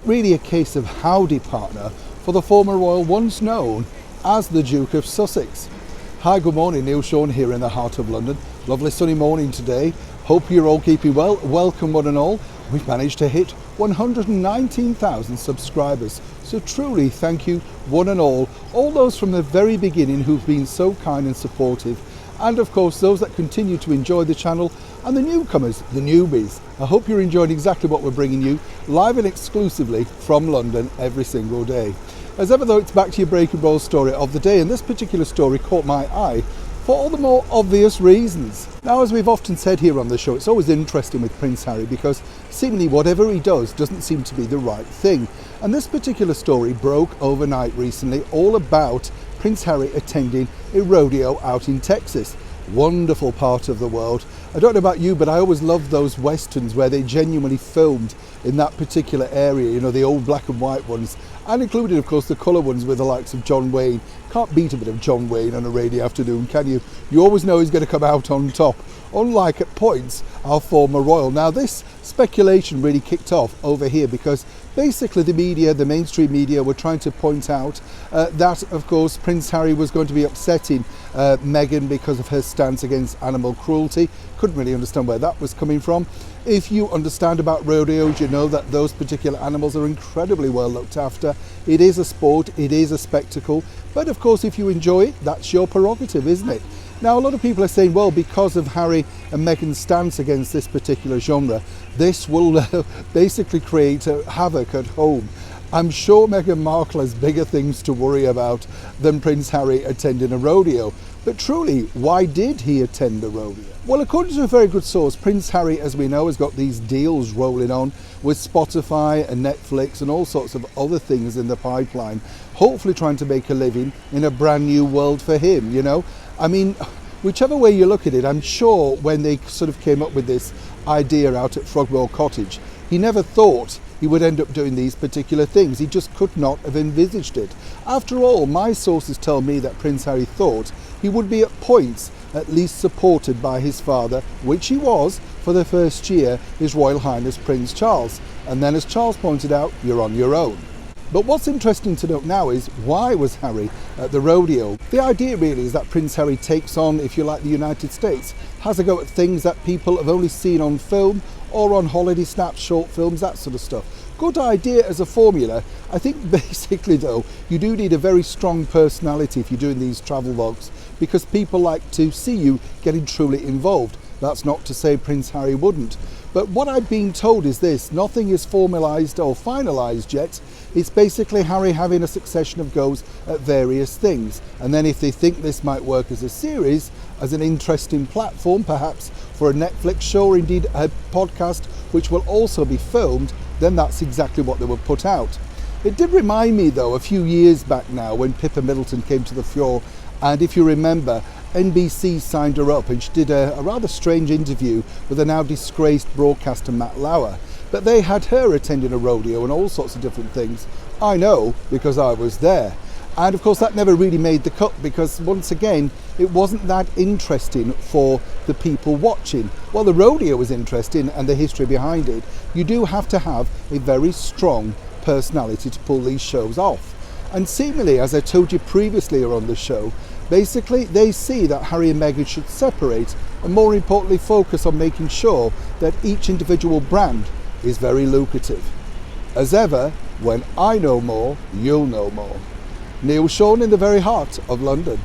really a case of howdy, partner, for the former royal once known as the Duke of Sussex. Hi, good morning, Neil Sean here in the heart of London. Lovely sunny morning today. Hope you're all keeping well. Welcome one and all. We've managed to hit 119,000 subscribers. So truly thank you one and all those from the very beginning who've been so kind and supportive. And of course those that continue to enjoy the channel, and the newcomers, the newbies. I hope you're enjoying exactly what we're bringing you live and exclusively from London every single day. As ever though, it's back to your breaking ball story of the day, and this particular story caught my eye for all the more obvious reasons. Now, as we've often said here on the show, it's always interesting with Prince Harry because seemingly whatever he does doesn't seem to be the right thing. And this particular story broke overnight recently, all about Prince Harry attending a rodeo out in Texas. Wonderful part of the world. I don't know about you, but I always love those westerns where they genuinely filmed in that particular area, you know, the old black and white ones, and including of course the colour ones with the likes of John Wayne. Can't beat a bit of John Wayne on a rainy afternoon, can you? You always know he's going to come out on top, unlike at points our former royal. Now this speculation really kicked off over here because basically the media, the mainstream media, were trying to point out that of course Prince Harry was going to be upsetting Meghan because of her stance against animal cruelty. Couldn't really understand where that was coming from. If you understand about rodeos, you know that those particular animals are incredibly well looked after. It is a sport, it is a spectacle, but of course if you enjoy it, that's your prerogative, isn't it? Now a lot of people are saying, well, because of Harry and Meghan's stance against this particular genre, this will basically create havoc at home. I'm sure Meghan Markle has bigger things to worry about than Prince Harry attending a rodeo. But truly, why did he attend the rodeo? Well, according to a very good source, Prince Harry, as we know, has got these deals rolling on with Spotify and Netflix and all sorts of other things in the pipeline, hopefully trying to make a living in a brand new world for him, you know? I mean, whichever way you look at it, I'm sure when they sort of came up with this idea out at Frogmore Cottage, he never thought he would end up doing these particular things. He just could not have envisaged it. After all, my sources tell me that Prince Harry thought he would be at points at least supported by his father, which he was for the first year, His Royal Highness Prince Charles. And then, as Charles pointed out, you're on your own. But what's interesting to note now is, why was Harry at the rodeo? The idea really is that Prince Harry takes on, if you like, the United States, has a go at things that people have only seen on film or on holiday snaps, short films, that sort of stuff. Good idea as a formula. I think basically though, you do need a very strong personality if you're doing these travel vlogs, because people like to see you getting truly involved. That's not to say Prince Harry wouldn't. But what I've been told is this: nothing is formalised or finalised yet. It's basically Harry having a succession of goes at various things. And then if they think this might work as a series, as an interesting platform, perhaps for a Netflix show or indeed a podcast, which will also be filmed, then that's exactly what they will put out. It did remind me though, a few years back now, when Pippa Middleton came to the fore, and if you remember, NBC signed her up and she did a rather strange interview with the now disgraced broadcaster Matt Lauer. But they had her attending a rodeo and all sorts of different things. I know because I was there. And of course that never really made the cut because once again, it wasn't that interesting for the people watching. Well, the rodeo was interesting and the history behind it. You do have to have a very strong personality to pull these shows off. And seemingly, as I told you previously on the show, basically they see that Harry and Meghan should separate and more importantly focus on making sure that each individual brand is very lucrative. As ever, when I know more, you'll know more. Neil Sean in the very heart of London.